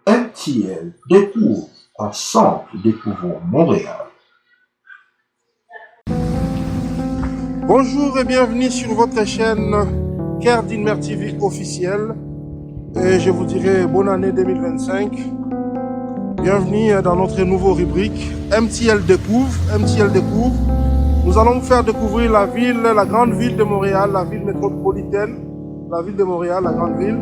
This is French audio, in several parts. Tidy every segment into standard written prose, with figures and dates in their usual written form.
MTL découvre, ensemble découvrons Montréal. Bonjour et bienvenue sur votre chaîne Kerdinmer TV officielle. Et je vous dirai bonne année 2025. Bienvenue dans notre nouveau rubrique MTL découvre. MTL découvre. Nous allons vous faire découvrir la ville, la grande ville de Montréal, la ville métropolitaine, la ville de Montréal, la grande ville.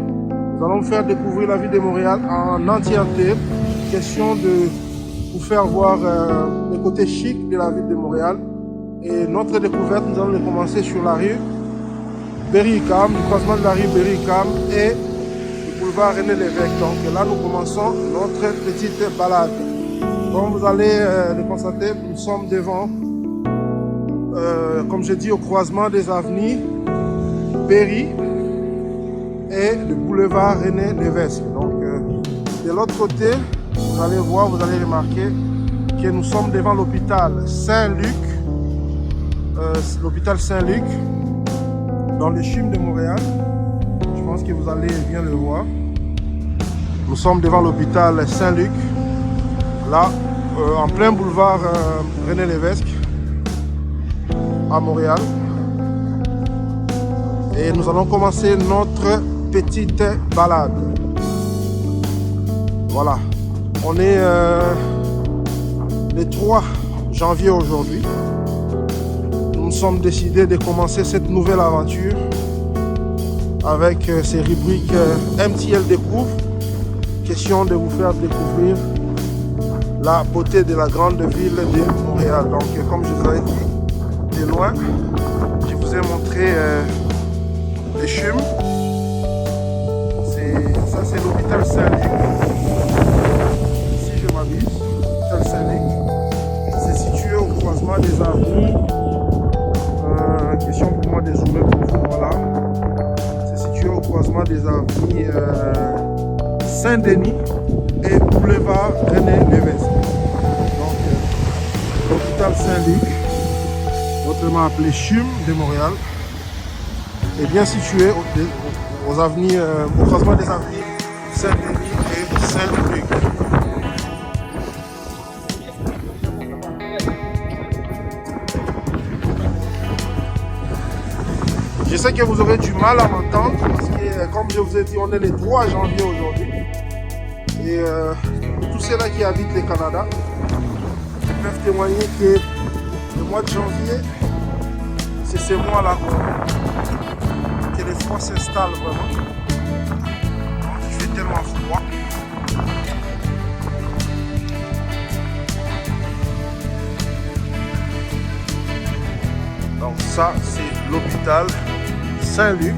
Nous allons vous faire découvrir la ville de Montréal en entièreté. Question de vous faire voir les côtés chics de la ville de Montréal. Et notre découverte, nous allons commencer sur la rue Berry-UQAM, le croisement de la rue Berry-UQAM et le boulevard René-Lévesque. Donc là, nous commençons notre petite balade. Comme vous allez le constater, nous sommes devant, comme je dis, au croisement des avenues Berry et le boulevard René-Lévesque. Donc de l'autre côté, vous allez voir, vous allez remarquer que nous sommes devant l'hôpital Saint-Luc. L'hôpital Saint-Luc dans le CHUM de Montréal. Je pense que vous allez bien le voir. Nous sommes devant l'hôpital Saint-Luc, là, en plein boulevard René-Lévesque, à Montréal. Et nous allons commencer notre petite balade. Voilà. On est le 3 janvier aujourd'hui. Nous sommes décidés de commencer cette nouvelle aventure avec ces rubriques MTL Découvre. Question de vous faire découvrir la beauté de la grande ville de Montréal. Donc, comme je vous avais dit, de loin, je vous ai montré les CHUM. Ça, c'est l'hôpital Saint-Luc. Si je m'abuse, l'hôpital Saint-Luc. C'est situé au croisement des avenues. Question pour moi de zoomer pour vous, voilà. C'est situé au croisement des avenues Saint-Denis et boulevard René-Lévesque. Donc, l'hôpital Saint-Luc, autrement appelé CHUM de Montréal, est bien situé aux avenues, au croisement des avenues Saint-Denis et Saint-Luc. Je sais que vous aurez du mal à m'entendre parce que, comme je vous ai dit, on est le 3 janvier aujourd'hui. Et pour tous ceux-là qui habitent le Canada, ils peuvent témoigner que le mois de janvier, c'est ce mois-là que les froids s'installent vraiment. Donc il fait tellement froid. Donc ça, c'est l'hôpital Saint-Luc,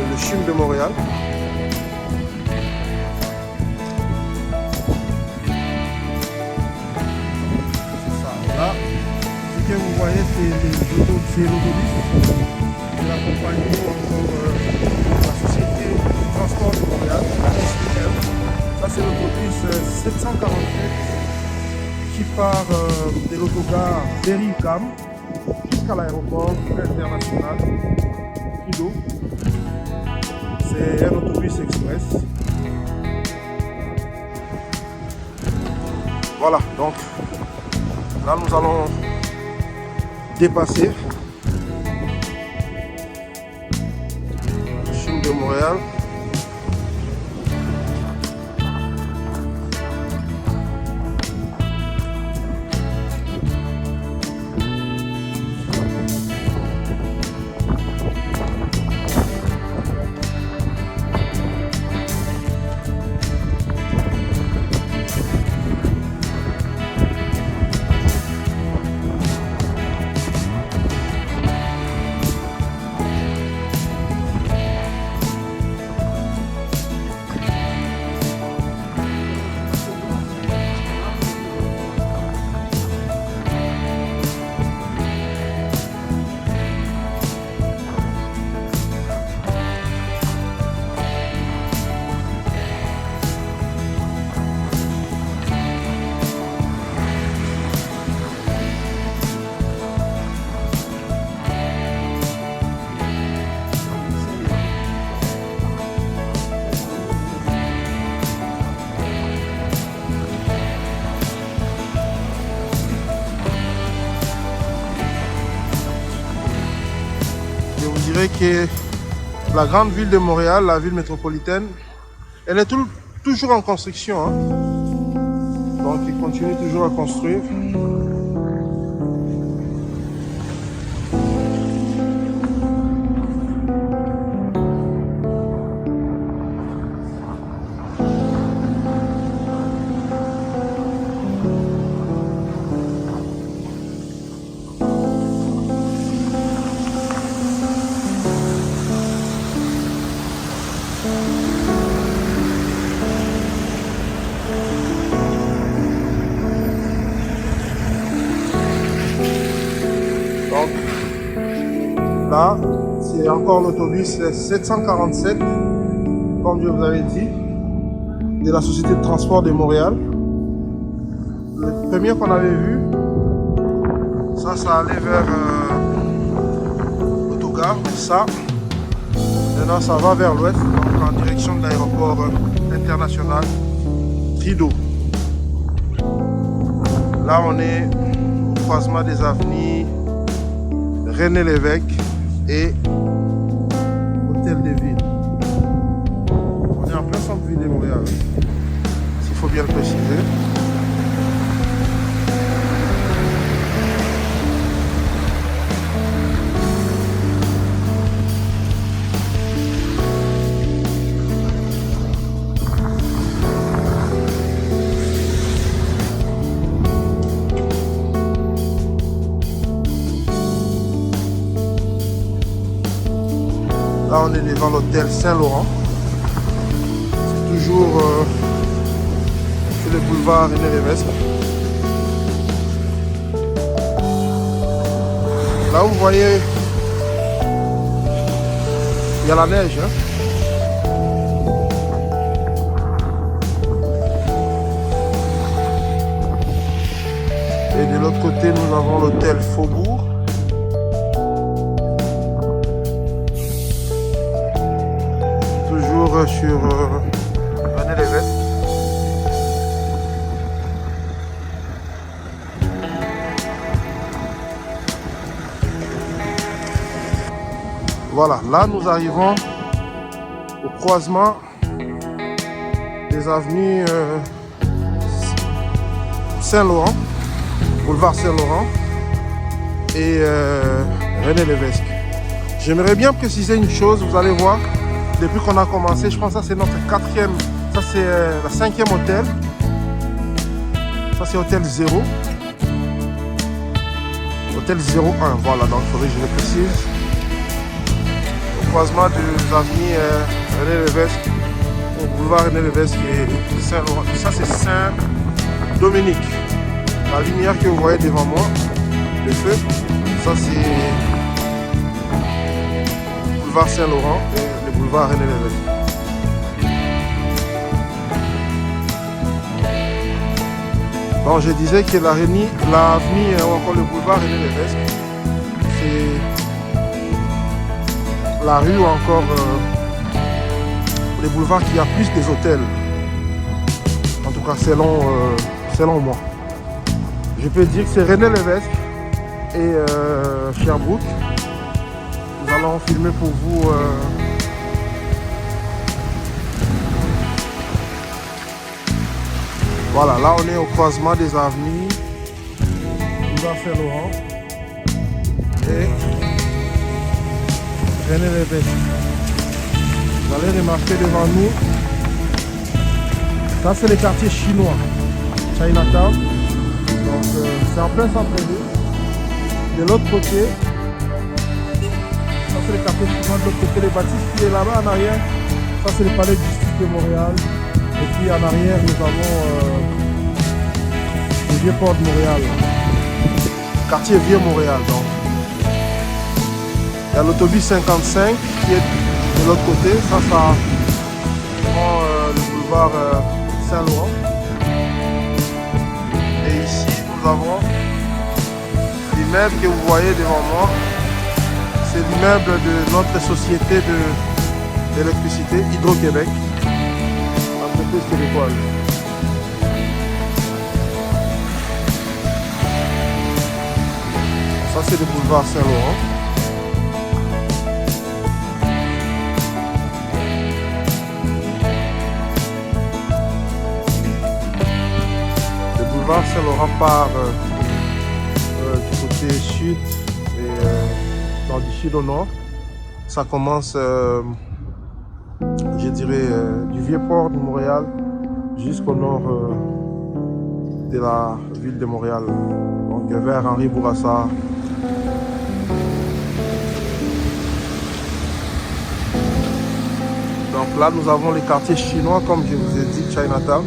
le CHUM de Montréal. C'est ça. Là, ce que vous voyez, c'est l'autobus de la compagnie ou encore la société de transport de Montréal. Ça, c'est l'autobus 748 qui part de l'autogare Berry-UQAM jusqu'à l'aéroport international Trudeau. C'est un autobus express. Voilà, donc là nous allons dépasser le CHUM de Montréal. dirais que la grande ville de Montréal, la ville métropolitaine, elle est toujours en construction. Hein. Donc, ils continuent toujours à construire. Donc, là, c'est encore l'autobus 747, comme je vous avais dit, de la Société de transport de Montréal. Le premier qu'on avait vu, ça allait vers l'autogare, mais ça, maintenant ça va vers l'ouest, donc en direction de l'aéroport international Trudeau. Là, on est au croisement des avenues René Lévesque et Hôtel de Ville. On est en plein centre-ville de Montréal, s'il faut bien le préciser. Là, on est devant l'hôtel Saint-Laurent. C'est toujours sur le boulevard René Lévesque. Là, vous voyez, il y a la neige. Hein. Et de l'autre côté, nous avons l'hôtel Faubourg. Sur René Lévesque. Voilà, là nous arrivons au croisement des avenues Saint-Laurent, boulevard Saint-Laurent et René Lévesque. J'aimerais bien préciser une chose, vous allez voir. Depuis qu'on a commencé, je pense que ça c'est notre quatrième, ça c'est la cinquième hôtel. Ça c'est hôtel 0. Hôtel 01, voilà, donc il faudrait que je le précise. Au croisement des avenues René Lévesque, au boulevard René Lévesque et Saint-Laurent. Ça c'est Saint-Dominique. La lumière que vous voyez devant moi, le feu, ça c'est boulevard Saint-Laurent. Boulevard René Lévesque. Donc je disais que l'avenue ou encore le boulevard René Lévesque, c'est la rue ou encore les boulevards qui a plus des hôtels. En tout cas selon moi. Je peux dire que c'est René Lévesque et Sherbrooke. Nous allons filmer pour vous voilà, là on est au croisement des avenues boulevard Saint-Laurent et René Lévesque. Vous allez remarquer devant nous, ça c'est le quartier chinois, Chinatown. Donc c'est en plein centre-ville. De l'autre côté, ça c'est le quartier chinois, de l'autre côté, le bâtisse qui est là-bas en arrière, ça c'est le palais de justice de Montréal. Et puis en arrière, nous avons le vieux port de Montréal. Quartier Vieux Montréal. Donc. Il y a l'autobus 55 qui est de l'autre côté. Ça prend le boulevard Saint-Laurent. Et ici, nous avons l'immeuble que vous voyez devant moi. C'est l'immeuble de notre société d'électricité, Hydro-Québec. Québécoise. Ça c'est le boulevard Saint-Laurent. boulevard Saint-Laurent part du côté sud et dans du sud au nord. Ça commence, je dirais, du Vieux-Port de Montréal jusqu'au nord de la ville de Montréal, donc vers Henri Bourassa. Donc là, nous avons les quartiers chinois, comme je vous ai dit, Chinatown.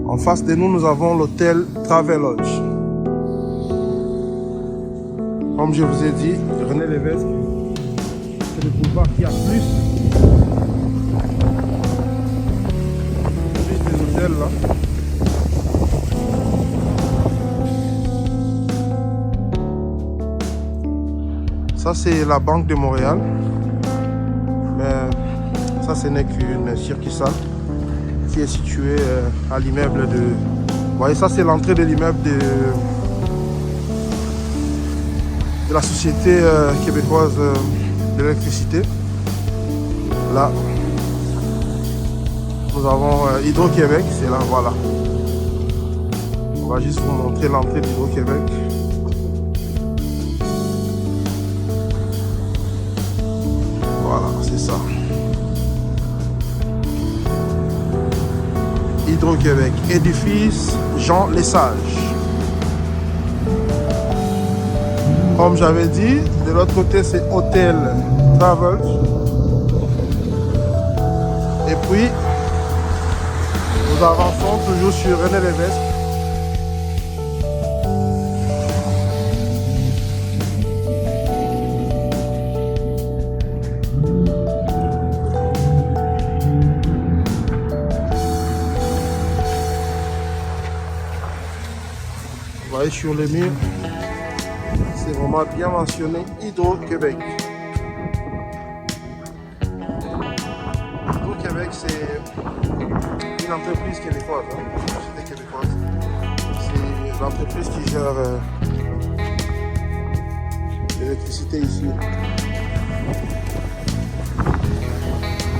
En face de nous, nous avons l'hôtel Travelodge. Comme je vous ai dit, René Lévesque, c'est le boulevard qui a plus des hôtels là. Ça, c'est la Banque de Montréal. Mais ça, ce n'est qu'une succursale qui est situé à l'immeuble de... Vous voyez, ça c'est l'entrée de l'immeuble de la Société québécoise d'électricité. Là, nous avons Hydro-Québec, c'est là, voilà. On va juste vous montrer l'entrée d'Hydro-Québec. Voilà, c'est ça. Hydro-Québec, édifice Jean Lesage. Comme j'avais dit, de l'autre côté c'est Hôtel Travel. Et puis, nous avançons toujours sur René Lévesque. Vous voyez sur les murs, c'est vraiment bien mentionné Hydro-Québec. Hydro-Québec, c'est une entreprise québécoise, une société québécoise. C'est l'entreprise qui gère l'électricité ici.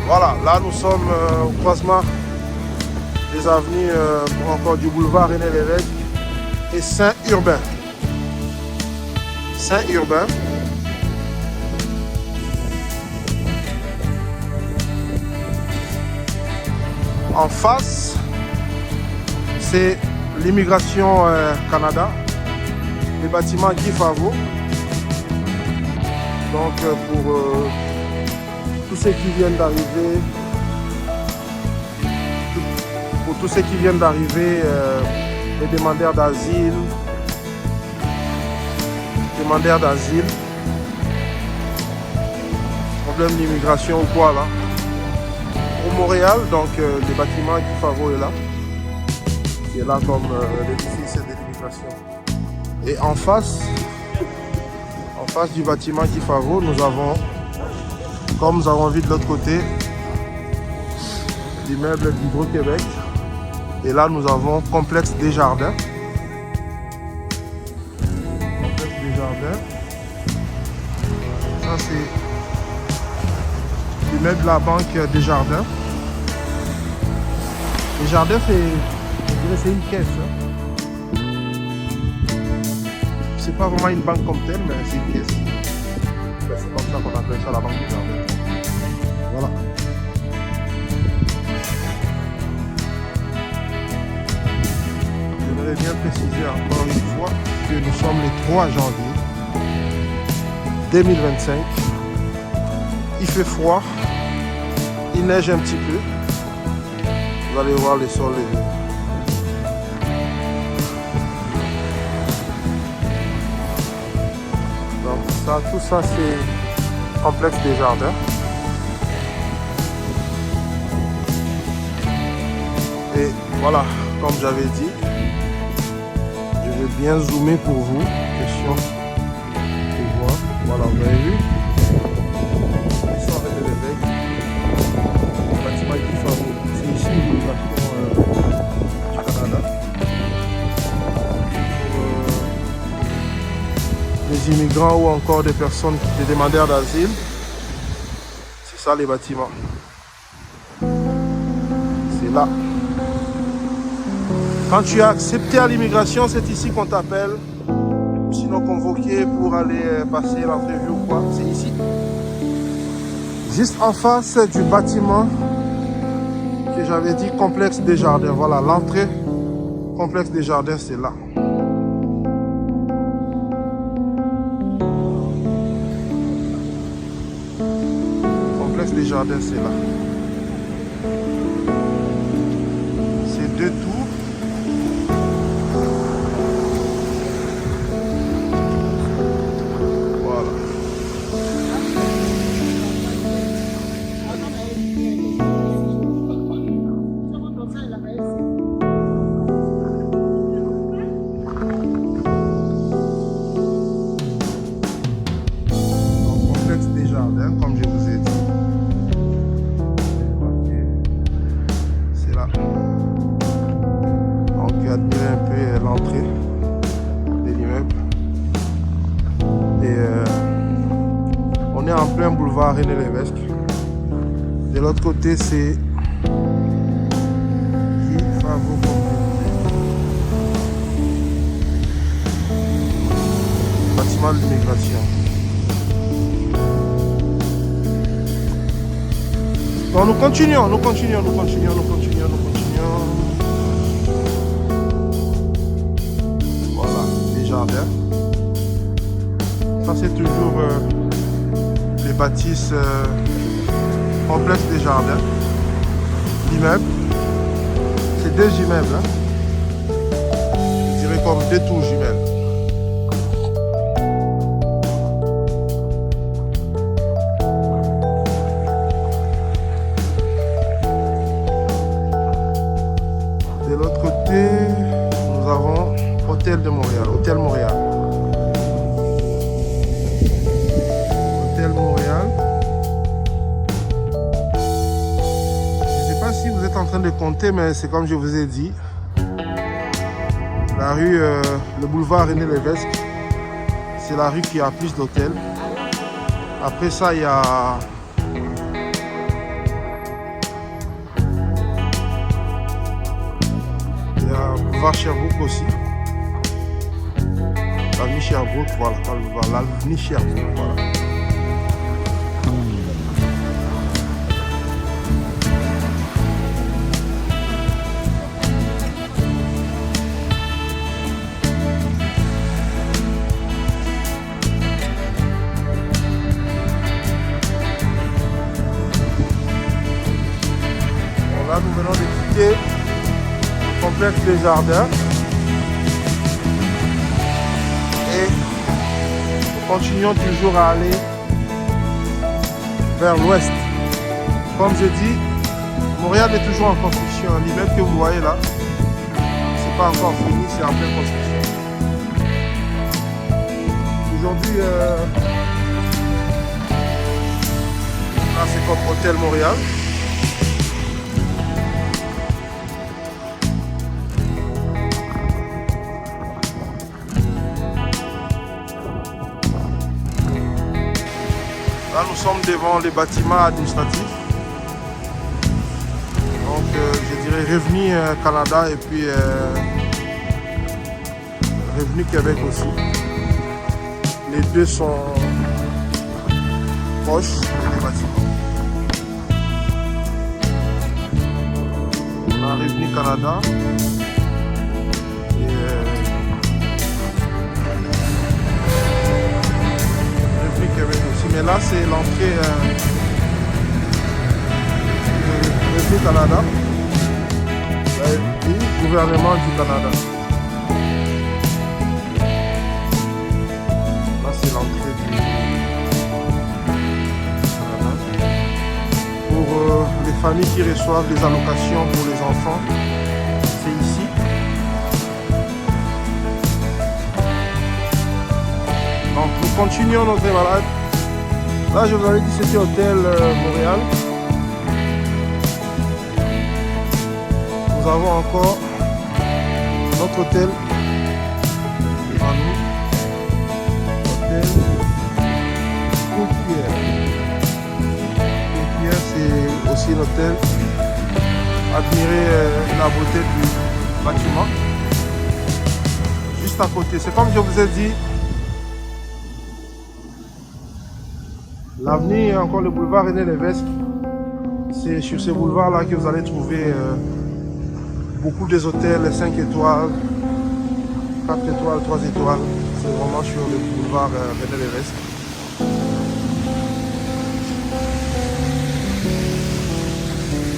Voilà, là nous sommes au croisement des avenues encore du boulevard René Lévesque et Saint-Urbain. Saint-Urbain. En face, c'est l'immigration Canada, les bâtiments Guy Favreau. Donc pour tous ceux qui viennent d'arriver, les demandeurs d'asile, problème d'immigration ou quoi là. Au Montréal, donc le bâtiment Guy Favreau est là. Qui est là comme l'édifice de l'immigration. Et en face du bâtiment Guy Favreau, nous avons, comme nous avons vu de l'autre côté, l'immeuble d'Hydro-Québec. Et là, nous avons Complexe Desjardins. Complexe Desjardins. Ça, c'est l'immeuble de la Banque Desjardins. Desjardins, c'est une caisse. C'est pas vraiment une banque comme telle, mais c'est une caisse. C'est comme ça qu'on appelle ça la Banque Desjardins. Voilà. J'aimerais bien préciser encore une fois que nous sommes le 3 janvier 2025. Il fait froid, il neige un petit peu. Vous allez voir le sol levé. Donc ça, tout ça c'est Complexe Desjardins. Et voilà, comme j'avais dit, je vais bien zoomer pour vous. Question Voilà, vous avez vu. Ils sont avec l'évêque. Le bâtiment est Favo. C'est ici l'immigration du Canada. Des immigrants ou encore des personnes, des demandeurs d'asile. C'est ça les bâtiments. C'est là. Quand tu es accepté à l'immigration, c'est ici qu'on t'appelle. Ou sinon convoqué pour aller passer l'entrevue ou quoi. C'est ici. Juste en face du bâtiment que j'avais dit complexe des jardins. Voilà, l'entrée complexe des jardins, c'est là. Des jardins, c'est là. C'est 2 tours. Voilà. Donc, complexe des jardins, comme je vous ai dit. Admirer un peu l'entrée de l'immeuble et on est en plein boulevard René Lévesque. De l'autre côté c'est bâtiment de l'immigration. Bon, nous continuons. Ça c'est toujours les bâtisses complexes des jardins. L'immeuble, c'est 2 immeubles, hein. Je dirais comme 2 tours jumelles. De l'autre côté, nous avons Hôtel de Montréal, Hôtel Montréal. Si vous êtes en train de compter, mais c'est comme je vous ai dit, la rue, le boulevard René Lévesque, c'est la rue qui a plus d'hôtels. Après ça, il y a boulevard Sherbrooke aussi. L'avenue Sherbrooke, voilà, l'avenue Sherbrooke, voilà. Là, nous venons de quitter le complexe des jardins et nous continuons toujours à aller vers l'ouest. Comme je dis, Montréal est toujours en construction. L'immeuble que vous voyez là, c'est pas encore fini, c'est en pleine construction. Aujourd'hui, là c'est comme Hôtel Montréal. Là, nous sommes devant les bâtiments administratifs. Donc, je dirais Revenu Canada et puis Revenu Québec aussi. Les deux sont proches des bâtiments. On a Revenu Canada et Québec aussi, mais là c'est l'entrée du Canada et du gouvernement du Canada. Là c'est l'entrée du Canada. Pour les familles qui reçoivent des allocations pour les enfants, c'est ici. Donc nous continuons notre balade. Là, je vous avais dit c'était Hôtel Montréal. Nous avons encore notre hôtel devant nous. Hôtel Courtière. Courtière, c'est aussi un hôtel. Admirer la beauté du bâtiment. Juste à côté. C'est comme je vous ai dit. L'avenir, encore le boulevard René Lévesque. C'est sur ce boulevard-là que vous allez trouver beaucoup des hôtels 5 étoiles, 4 étoiles, 3 étoiles. C'est vraiment sur le boulevard René Lévesque.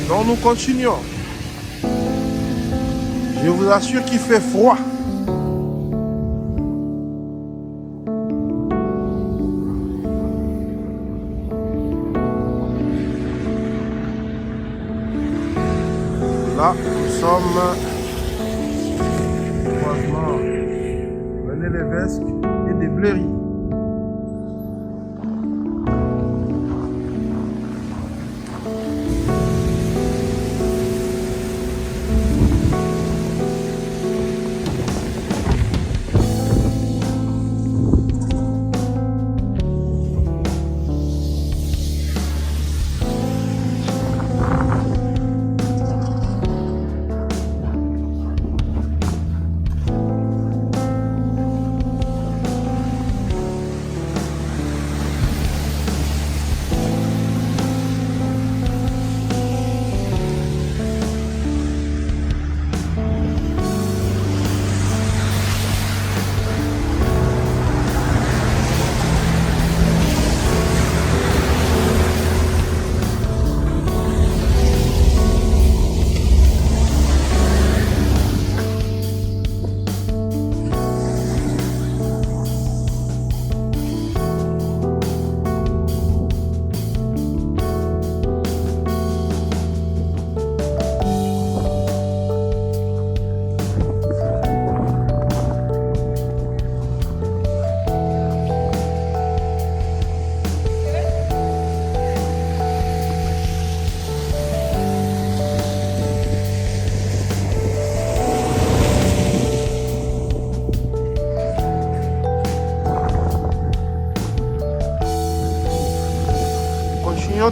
Donc nous continuons. Je vous assure qu'il fait froid. Là, nous sommes au croisement René Lévesque et des Blairies.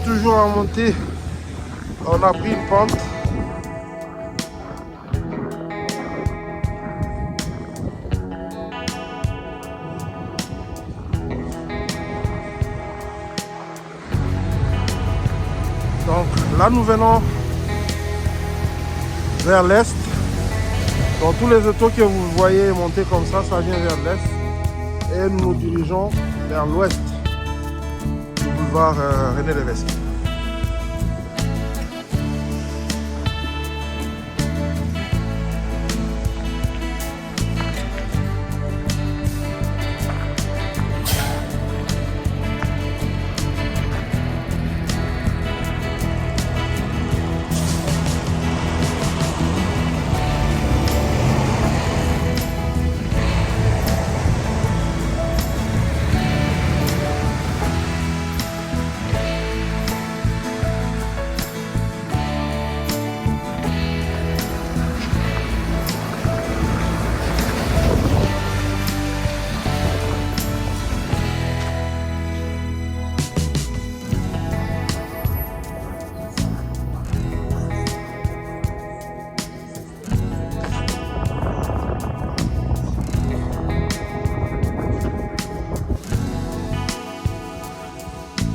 Toujours à monter, on a pris une pente. Donc là nous venons vers l'est. Donc tous les autos que vous voyez monter comme ça vient vers l'est. Et nous nous dirigeons vers l'ouest du boulevard René Lévesque.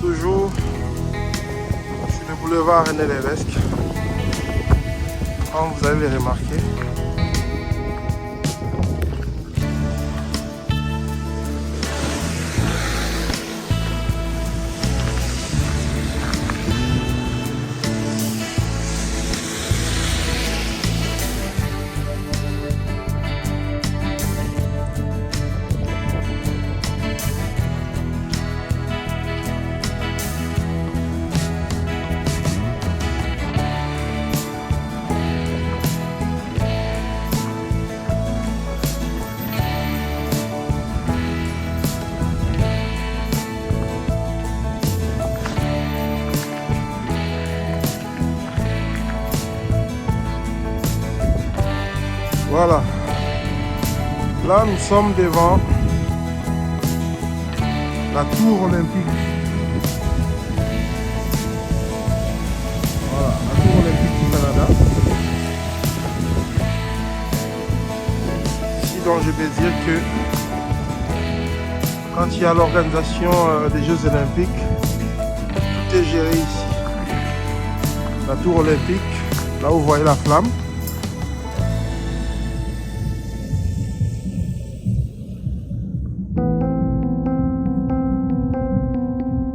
Toujours sur le boulevard René Lévesque, comme vous allez le remarquer. Voilà. Là, nous sommes devant la tour olympique. Voilà, la tour olympique du Canada. Ici, donc, je vais dire que quand il y a l'organisation des Jeux olympiques, tout est géré ici. La tour olympique, là où vous voyez la flamme.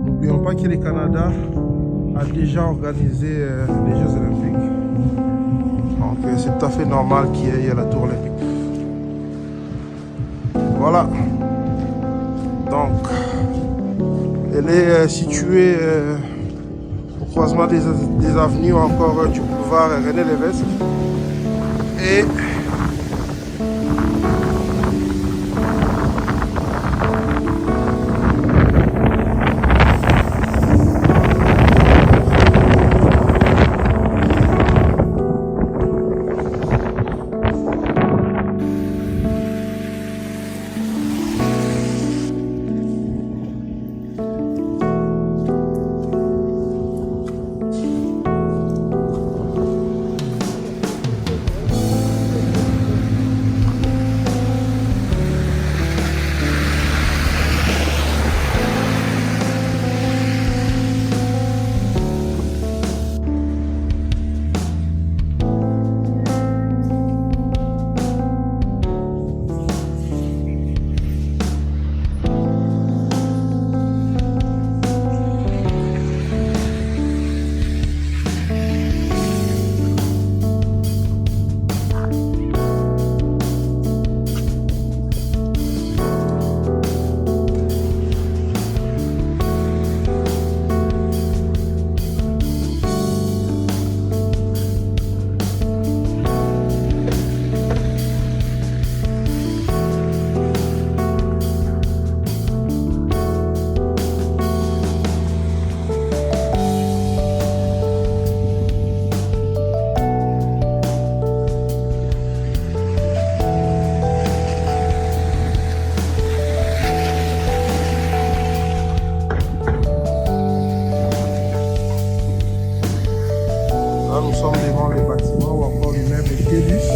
N'oublions pas que le Canada a déjà organisé les Jeux olympiques. Donc c'est tout à fait normal qu'il y ait la tour olympique. Voilà. Donc, elle est située au croisement des avenues ou encore du boulevard René Lévesque. Et là, nous sommes devant les bâtiments ou encore l'immeuble TELUS.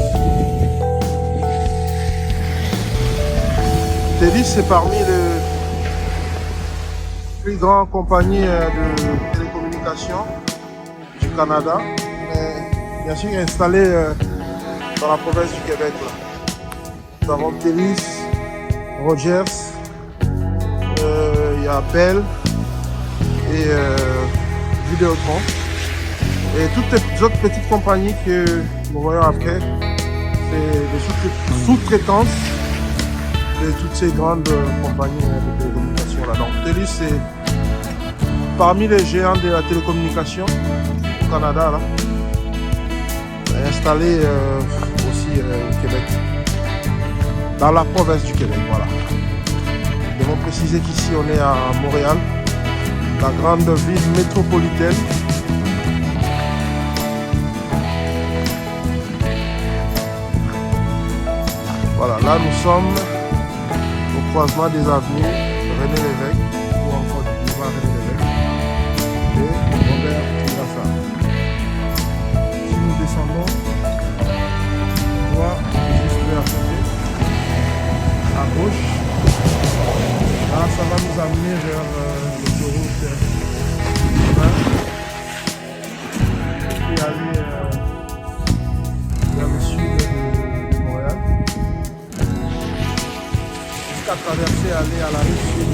TELUS, c'est parmi les plus grandes compagnies de télécommunications du Canada, mais bien sûr installée dans la province du Québec. Là. Nous avons TELUS, Rogers, il y a Bell et Vidéotron. Et toutes les autres petites compagnies que nous voyons après, c'est des sous-traitances de toutes ces grandes compagnies de télécommunications là. Donc TELUS, c'est parmi les géants de la télécommunication au Canada, là, installé aussi au Québec, dans la province du Québec. Voilà. Nous devons préciser qu'ici on est à Montréal, la grande ville métropolitaine. Voilà, là nous sommes au croisement des avenues René Lévesque ou encore du boulevard René Lévesque et Robert Bourassa. Si nous descendons, on voit juste à côté, à gauche. Là, ça va nous amener vers l'autoroute et puis aller vers le sud de Montréal. À traverser, aller à la rive sud,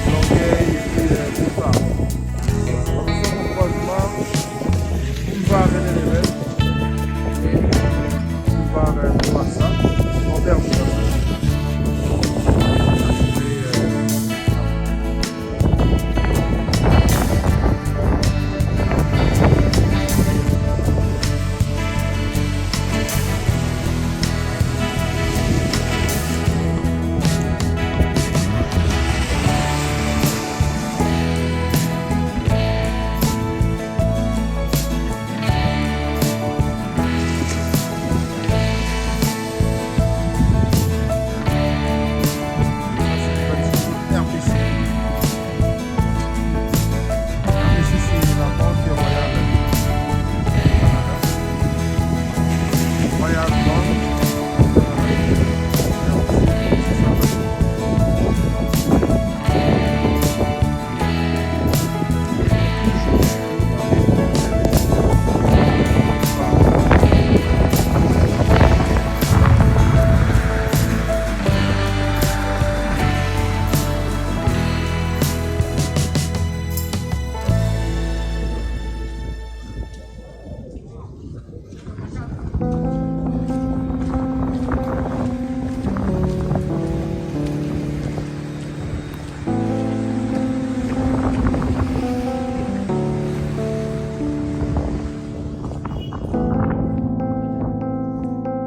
Longueuil et puis Boulevard. Donc nous sommes au croisement Boulevard René Lévesque et Boulevard Bourassa, Robert Bourassa.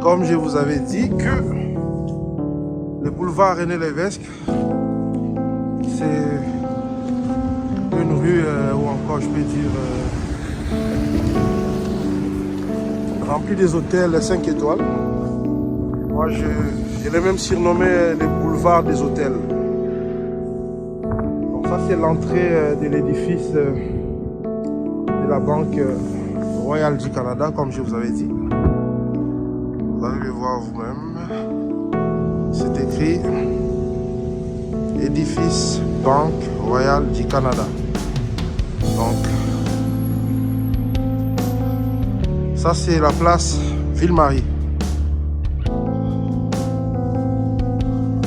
comme je vous avais dit que le boulevard René Lévesque, c'est une rue ou encore je peux dire remplie des hôtels 5 étoiles. Moi je l'ai même surnommé le boulevard des hôtels. Donc ça c'est l'entrée de l'édifice de la Banque Royale du Canada, comme je vous avais dit. Vous allez le voir vous-même. C'est écrit édifice Banque Royale du Canada. Donc ça c'est la place Ville-Marie.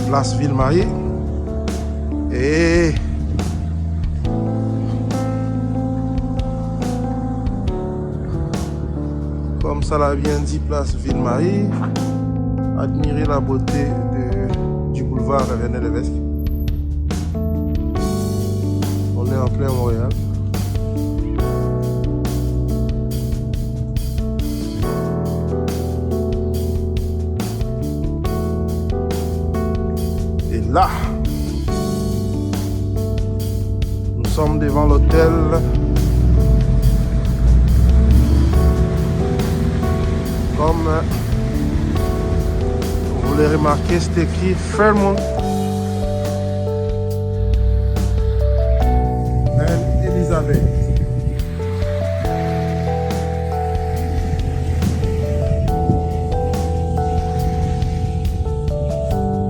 Place Ville-Marie. Et comme ça l'a bien dit, place Ville-Marie. Admirez la beauté du boulevard René Lévesque. On est en plein Montréal. Et là, nous sommes devant l'hôtel comme vous l'avez remarqué, c'est écrit Fairmont and Elizabeth.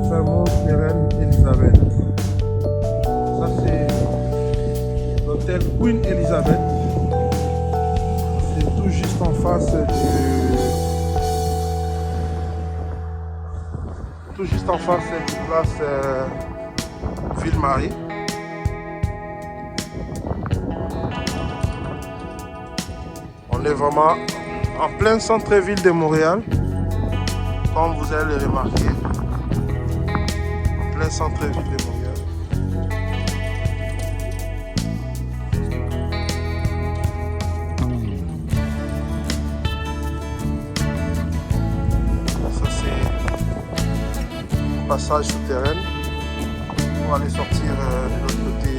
Fairmont et Reine Elizabeth. Ça c'est l'hôtel Queen Elizabeth. C'est tout juste en face du place Ville-Marie. On est vraiment en plein centre-ville de Montréal, comme vous allez le remarquer. En plein centre-ville de Montréal. Ça c'est passage souterrain pour aller sortir de l'autre côté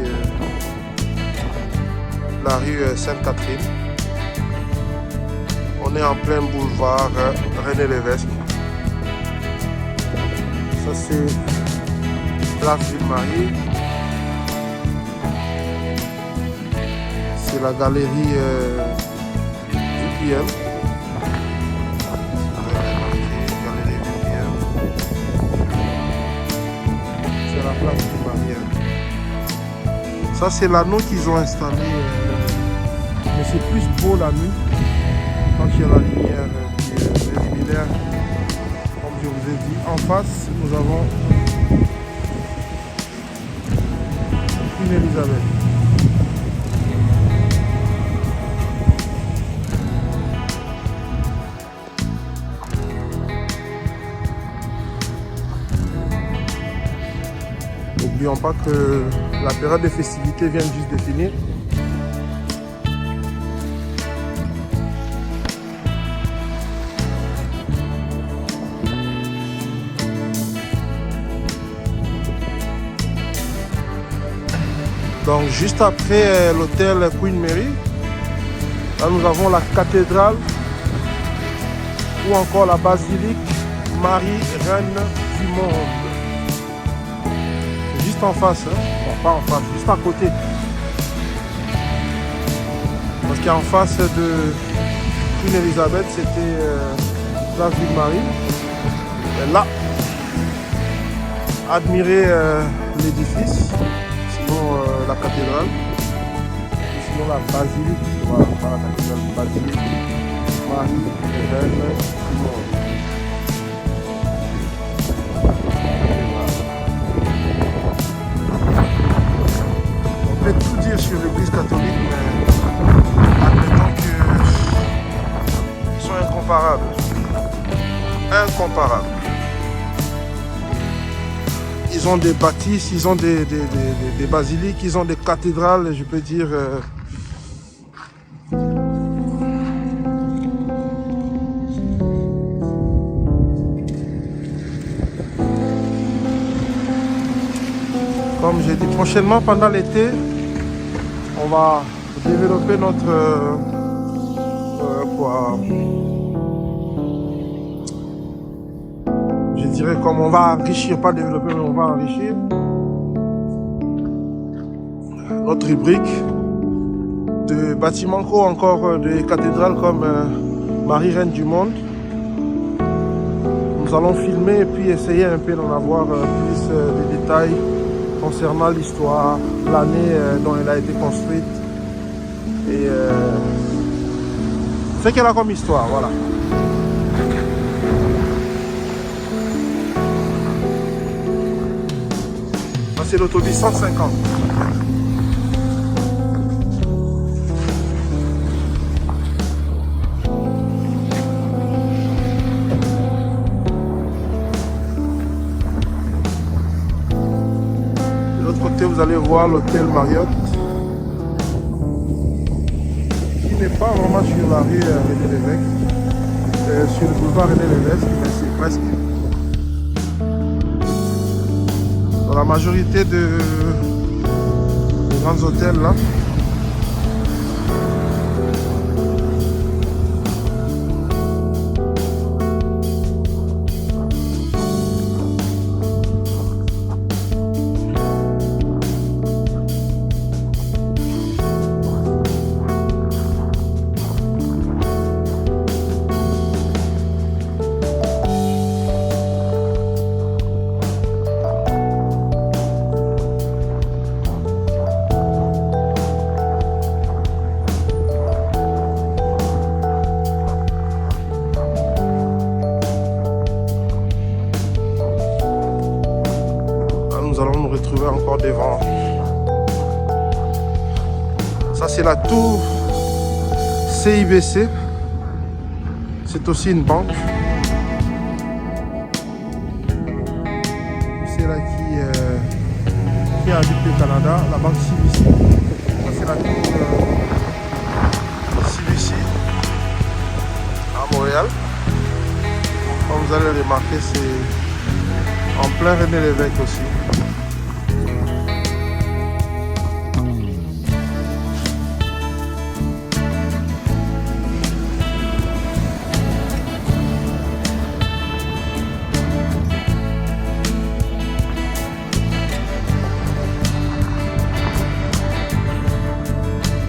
de la rue Sainte-Catherine. On est en plein boulevard René Lévesque. Ça c'est place Ville-Marie. C'est la galerie VPM. La place Ville-Marie. Ça c'est l'anneau qu'ils ont installé, mais c'est plus beau la nuit quand il y a la lumière qui est luminaire. Comme je vous ai dit, en face nous avons Queen Elizabeth. N'oublions pas que la période des festivités vient juste de finir. Donc juste après l'hôtel Queen Mary, là nous avons la cathédrale ou encore la basilique Marie Reine du Monde. Juste en face, hein? Bon, pas en face, juste à côté. Parce qu'en face de Queen Elizabeth, c'était place Ville-Marie. Et là, admirez l'édifice, sinon la cathédrale, sinon la basilique, voilà, pas la cathédrale, la basilique Marie Reine du Monde. On peut tout dire sur l'église catholique, mais admettons qu'ils sont incomparables. Incomparables. Ils ont des bâtisses, ils ont des basiliques, ils ont des cathédrales, je peux dire. Comme j'ai dit, prochainement pendant l'été, on va développer notre je dirais comme on va enrichir, pas développer, mais on va enrichir notre rubrique de bâtiments co, encore de cathédrales comme Marie Reine du Monde. Nous allons filmer et puis essayer un peu d'en avoir plus de détails concernant l'histoire, l'année dont elle a été construite et ce qu'elle a comme histoire, voilà. Ça c'est l'autobus 150. De l'autre côté, vous allez voir l'hôtel Marriott, qui n'est pas vraiment sur la rue René Lévesque, sur le boulevard René Lévesque, mais c'est presque. Dans la majorité des grands hôtels là, nous allons nous retrouver encore devant. Ça c'est la tour CIBC. C'est aussi une banque. C'est là qui habite le Canada, la banque CIBC. Ça c'est la tour CIBC à Montréal. Comme vous allez le remarquer, c'est en plein René Lévesque aussi.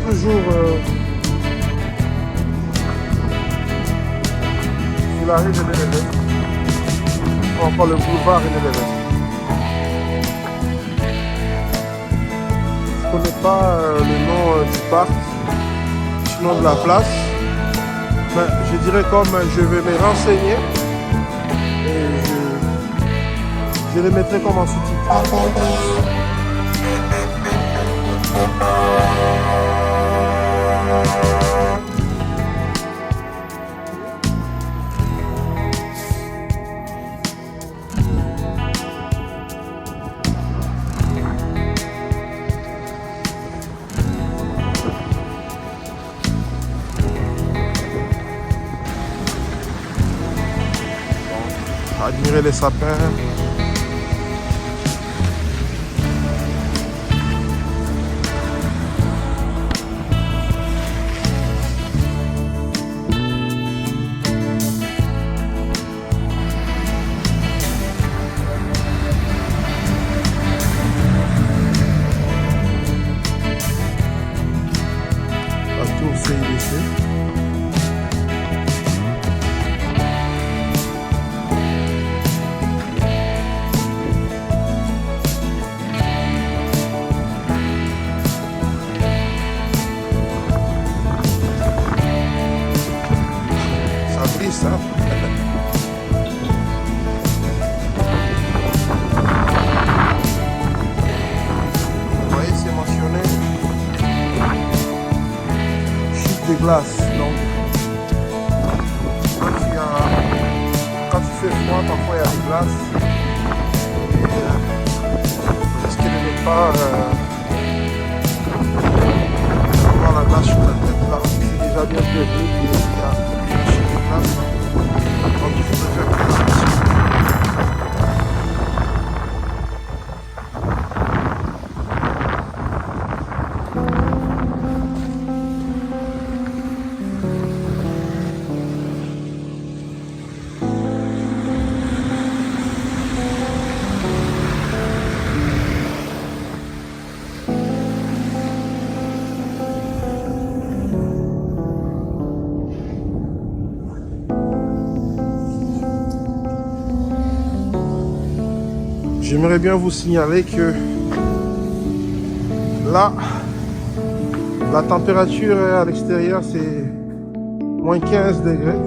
Toujours sur la rue René Lévesque, ou encore le boulevard René Lévesque. Je ne connais pas le nom du parc, sinon de la place, mais je dirais comme je vais me renseigner et je les mettrai comme en sous-titre. Admirer les sapins. La tour CIBC. Ça. Vous voyez, c'est mentionné chute de glace. Donc, quand il fait froid, parfois il y a des glaces. Et risquez de ne pas avoir la glace sur la tête là. C'est déjà bien prévu. Il y a une chute de glace. Donc il faudrait faire très attention. J'aimerais bien vous signaler que là, la température à l'extérieur, c'est moins 15 degrés.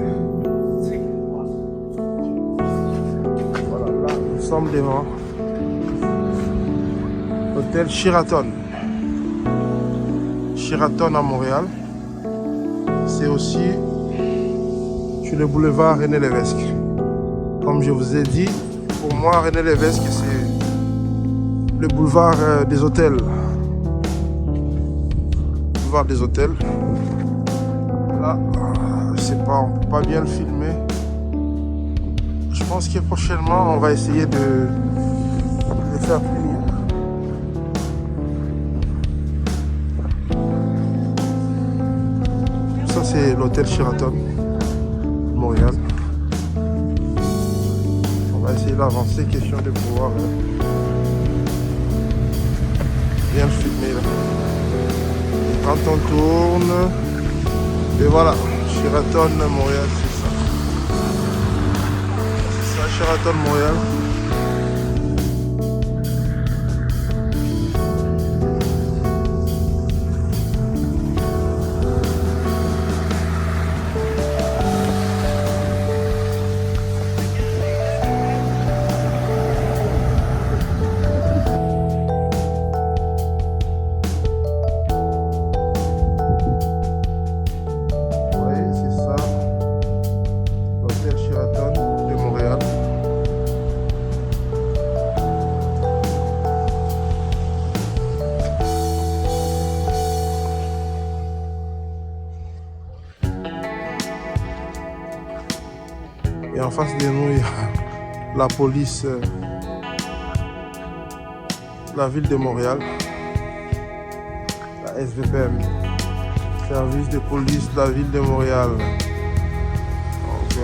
Voilà, là, nous sommes devant l'hôtel Sheraton. Sheraton à Montréal. C'est aussi sur le boulevard René Lévesque. Comme je vous ai dit, pour moi, René Lévesque, c'est le boulevard des hôtels. Boulevard des hôtels. Là, je sais pas, on peut pas bien le filmer. Je pense que prochainement, on va essayer de le faire plus. Ça, c'est l'hôtel Sheraton, Montréal. On va essayer d'avancer, question de pouvoir bien le filmer là. Et quand on tourne, et voilà, Sheraton Montréal, c'est ça. C'est ça, Sheraton Montréal. Et en face de nous, il y a la police de la ville de Montréal, la SVPM, service de police de la ville de Montréal. Donc,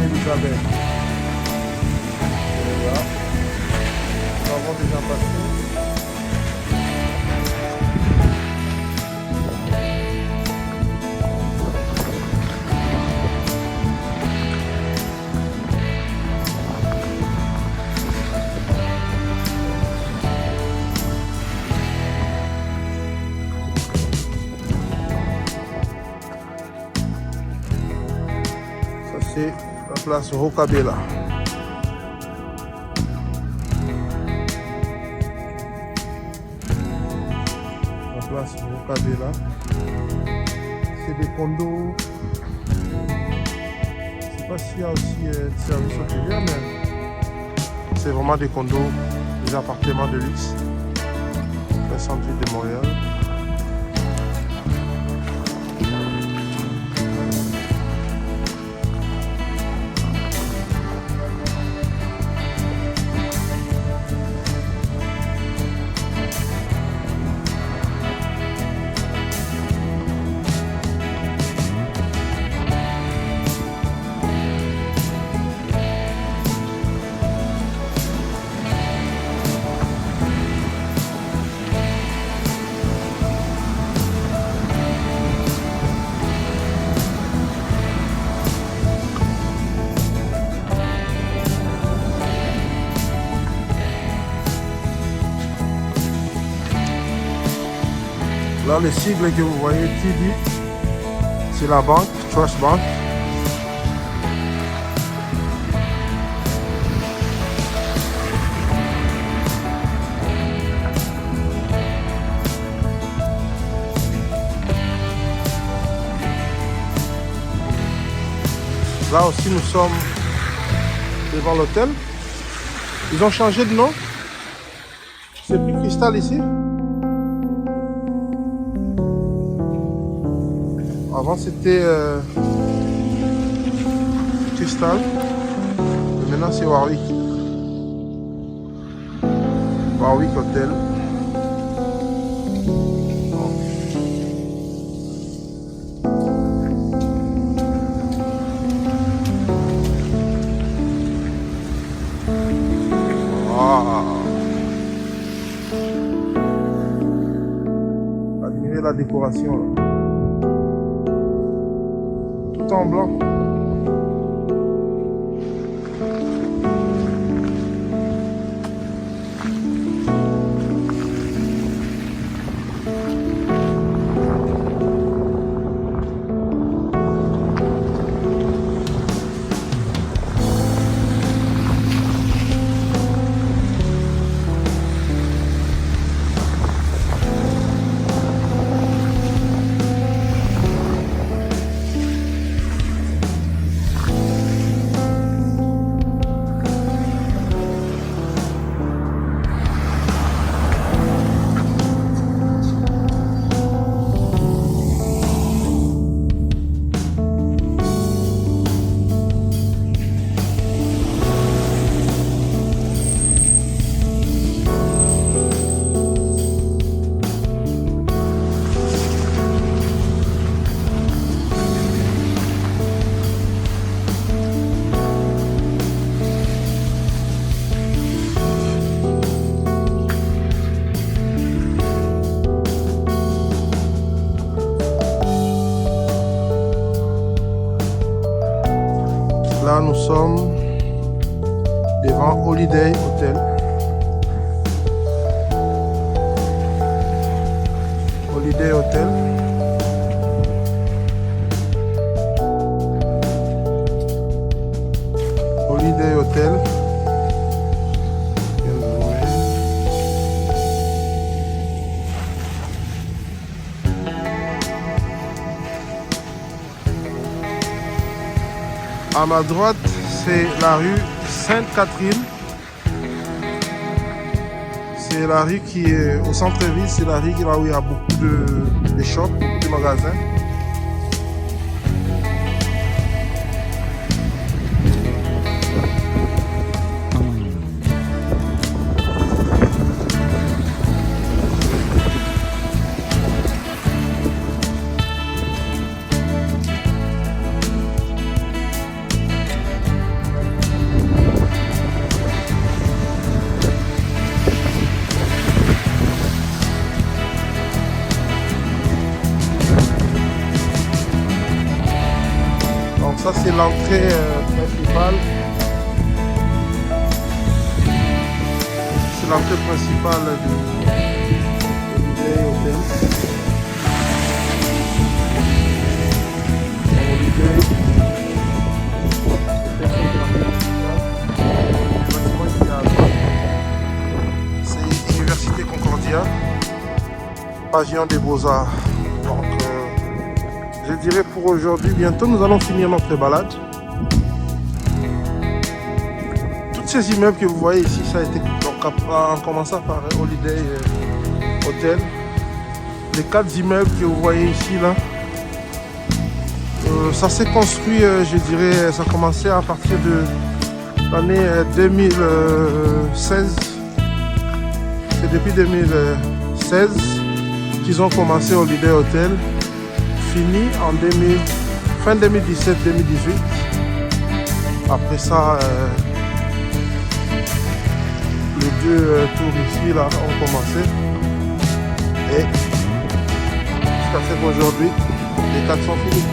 Elisabeth. Et là, nous avons déjà passé. Ça c'est la place Rocabella. La place Rocabella. C'est des condos. Je ne sais pas s'il y a aussi des services hôteliers, mais c'est vraiment des condos, des appartements de luxe. Le centre-ville de Montréal. Là, le sigle que vous voyez, TD, c'est la banque, Trust Bank. Là aussi, nous sommes devant l'hôtel. Ils ont changé de nom. C'est plus Cristal ici. Avant c'était Cristal, et maintenant c'est Warwick. Warwick Hotel. Admirez la décoration là. Tout en blanc. Là, nous sommes devant Holiday Hotel. Holiday Hotel. Holiday Hotel. À ma droite, c'est la rue Sainte-Catherine. C'est la rue qui est au centre-ville. C'est la rue là où il y a beaucoup de shops, beaucoup de magasins. Ça c'est l'entrée principale. C'est l'entrée principale du Holiday Hotel. C'est Université Concordia, pavillon des Beaux-Arts. Donc, je dirais pour aujourd'hui, bientôt nous allons finir notre balade. Tous ces immeubles que vous voyez ici, ça a été donc, en commençant par Holiday Hotel. Les 4 immeubles que vous voyez ici, là, ça s'est construit, je dirais, ça a commencé à partir de l'année 2016. C'est depuis 2016 qu'ils ont commencé Holiday Hotel. Fini en fin 2017-2018. Après ça, les 2 tours ici là ont commencé. Et jusqu'à ce qu'aujourd'hui, les 4 sont finis.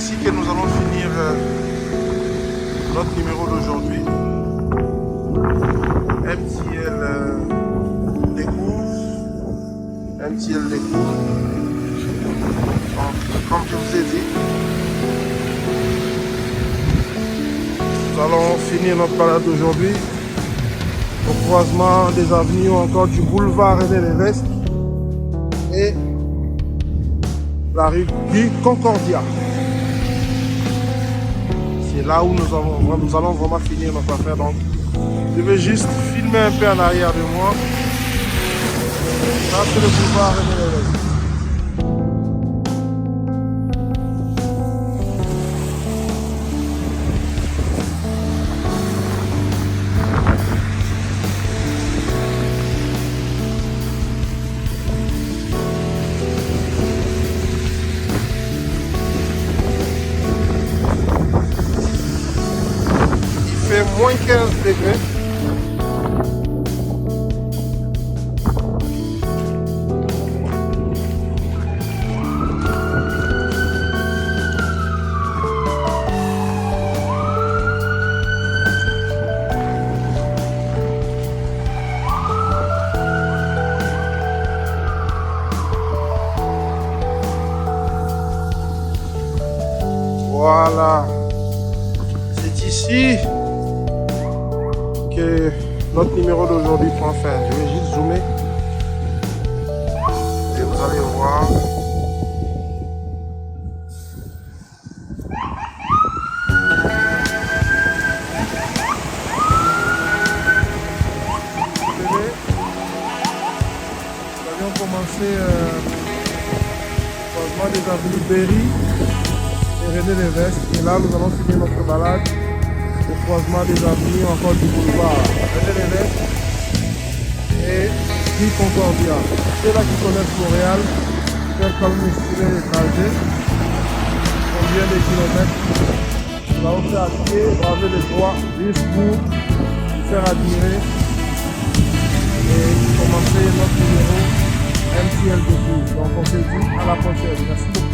ainsi que nous allons finir notre numéro d'aujourd'hui. MTL découvre. MTL découvre. Donc, comme je vous ai dit, nous allons finir notre balade aujourd'hui au croisement des avenues ou encore du boulevard René Lévesque et la rue du Concordia. C'est là où nous allons vraiment finir notre affaire. Donc, je vais juste filmer un peu en arrière de moi. Ça, c'est le boulevard René Lévesque. Moins 15 degrés. Voilà. C'est ici que notre numéro d'aujourd'hui prend fin. Je vais juste zoomer et vous allez voir. Nous avions commencé le croisement des avenues Berry et René Lévesque, et là nous allons finir notre balade au croisement des avenues, encore du boulevard René Lévesque et du Concordia. Ceux-là qui connaissent Montréal peuvent quand même estimer les trajets, combien de kilomètres. Nous allons faire à pied, braver les droits juste pour vous faire admirer et commencer notre numéro MTL de. Donc on se dit à la prochaine. Merci beaucoup.